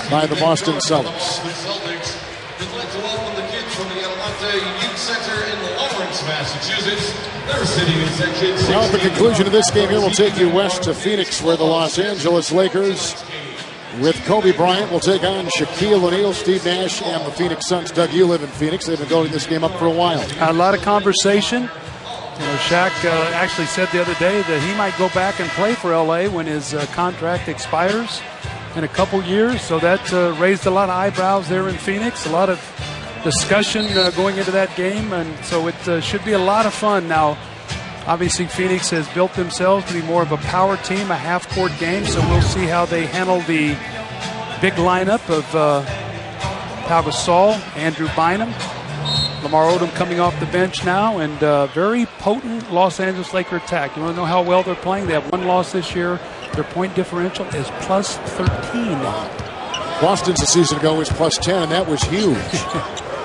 by the Boston Celtics. We'd like to welcome the kids from the Atlanta Youth Center in Lawrence, Massachusetts. They're sitting in section 16. Now at the conclusion of this game here, we'll take you west to Phoenix, where the Los Angeles Lakers with Kobe Bryant will take on Shaquille O'Neal, Steve Nash, and the Phoenix Suns. Doug, you live in Phoenix. They've been building this game up for a while. A lot of conversation. You know, Shaq actually said the other day that he might go back and play for LA when his contract expires in a couple years. So that raised a lot of eyebrows there in Phoenix. A lot of discussion going into that game, and so it should be a lot of fun. Now, obviously, Phoenix has built themselves to be more of a power team, a half-court game, so we'll see how they handle the big lineup of Pau Gasol, Andrew Bynum, Lamar Odom coming off the bench now, and very potent Los Angeles Laker attack. You want to know how well they're playing? They have one loss this year. Their point differential is plus 13. Boston's a season ago was plus 10, and that was huge.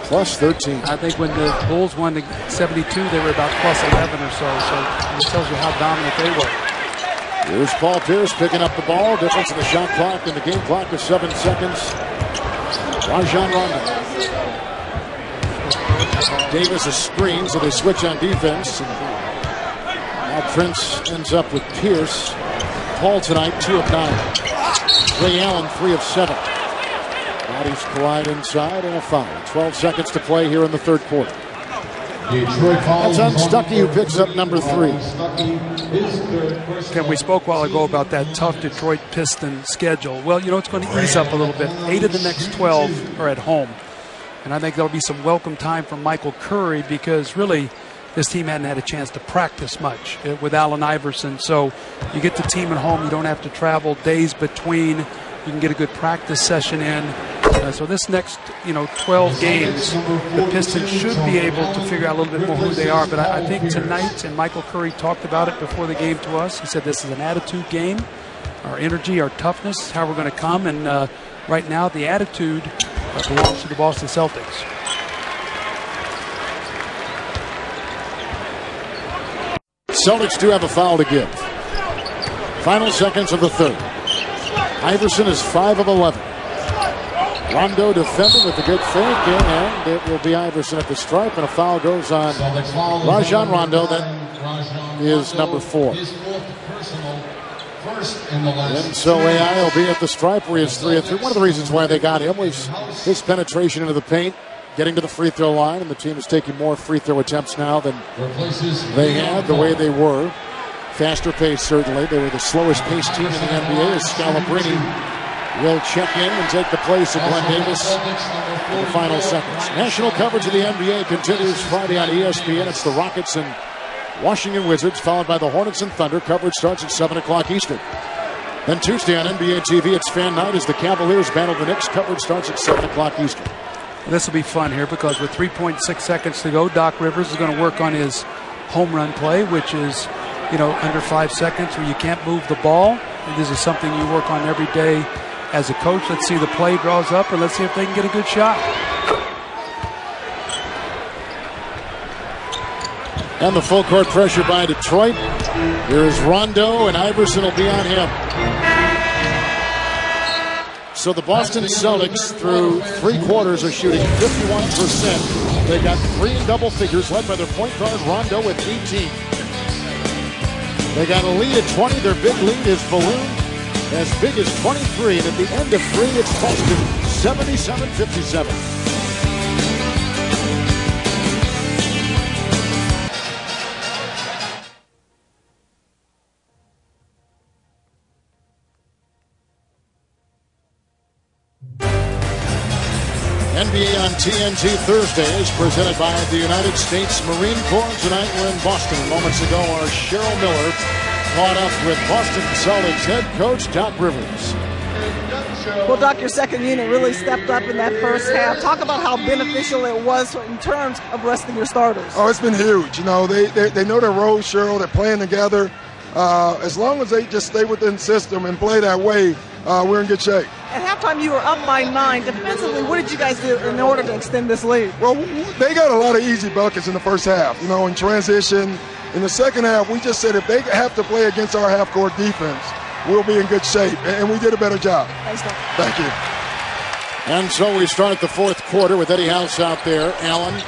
Plus 13. I think when the Bulls won the 72, they were about plus 11 or so. So it tells you how dominant they were. Here's Paul Pierce picking up the ball. Difference in the shot clock and the game clock is 7 seconds. Rajon Rondo. Davis a screen, so they switch on defense. And now Prince ends up with Pierce. Paul tonight, 2 of 9. Ray Allen, 3 of 7. Bodies collide inside and a foul. 12 seconds to play here in the third quarter. That's on Stuckey, who picks up number 3. Ken, we spoke a while ago about that tough Detroit Piston schedule. Well, you know, it's going to ease up a little bit. 8 of the next 12 are at home. And I think there'll be some welcome time from Michael Curry, because really this team hadn't had a chance to practice much with Allen Iverson. So you get the team at home. You don't have to travel days between. You can get a good practice session in. So this next, 12 games, the Pistons should be able to figure out a little bit more who they are. But I think tonight, and Michael Curry talked about it before the game to us, he said this is an attitude game. Our energy, our toughness, how we're going to come. And right now, the attitude belongs to the Boston Celtics. Celtics do have a foul to give. Final seconds of the third. Iverson is 5 of 11. Rondo defending with a good fake, and it will be Iverson at the stripe, and a foul goes on Rajon Rondo. That is number 4. And so AI will be at the stripe where he is 3 of 3. One of the reasons why they got him was his penetration into the paint, getting to the free throw line, and the team is taking more free throw attempts now than they had, the way they were. Faster pace, certainly. They were the slowest paced team in the NBA, as Scalabrine will check in and take the place of Glenn Davis in the final seconds. National coverage of the NBA continues Friday on ESPN. It's the Rockets and Washington Wizards, followed by the Hornets and Thunder. Coverage starts at 7 o'clock Eastern. Then Tuesday on NBA TV, it's Fan Night as the Cavaliers battle the Knicks. Coverage starts at 7 o'clock Eastern. This will be fun here, because with 3.6 seconds to go, Doc Rivers is going to work on his home run play, which is, under 5 seconds where you can't move the ball. And this is something you work on every day as a coach. Let's see the play draws up, and let's see if they can get a good shot. And the full court pressure by Detroit. Here is Rondo, and Iverson will be on him. So the Boston Celtics, through 3 quarters, are shooting 51%. They got 3 in double figures, led by their point guard Rondo with 18. They got a lead at 20. Their big lead is ballooned as big as 23. And at the end of 3, it's Boston 77-57. NBA on TNT Thursday is presented by the United States Marine Corps. Tonight we're in Boston. Moments ago, our Cheryl Miller caught up with Boston Celtics head coach Doc Rivers. Well, Doc, your second unit really stepped up in that first half. Talk about how beneficial it was in terms of resting your starters. Oh, it's been huge. They know their roles, Cheryl. They're playing together. As long as they just stay within the system and play that way, we're in good shape. At halftime, you were up by 9. Defensively, what did you guys do in order to extend this lead? Well, they got a lot of easy buckets in the first half, in transition. In the second half, we just said if they have to play against our half-court defense, we'll be in good shape. And we did a better job. Thanks, Doc. Thank you. And so we start the fourth quarter with Eddie House out there. Allen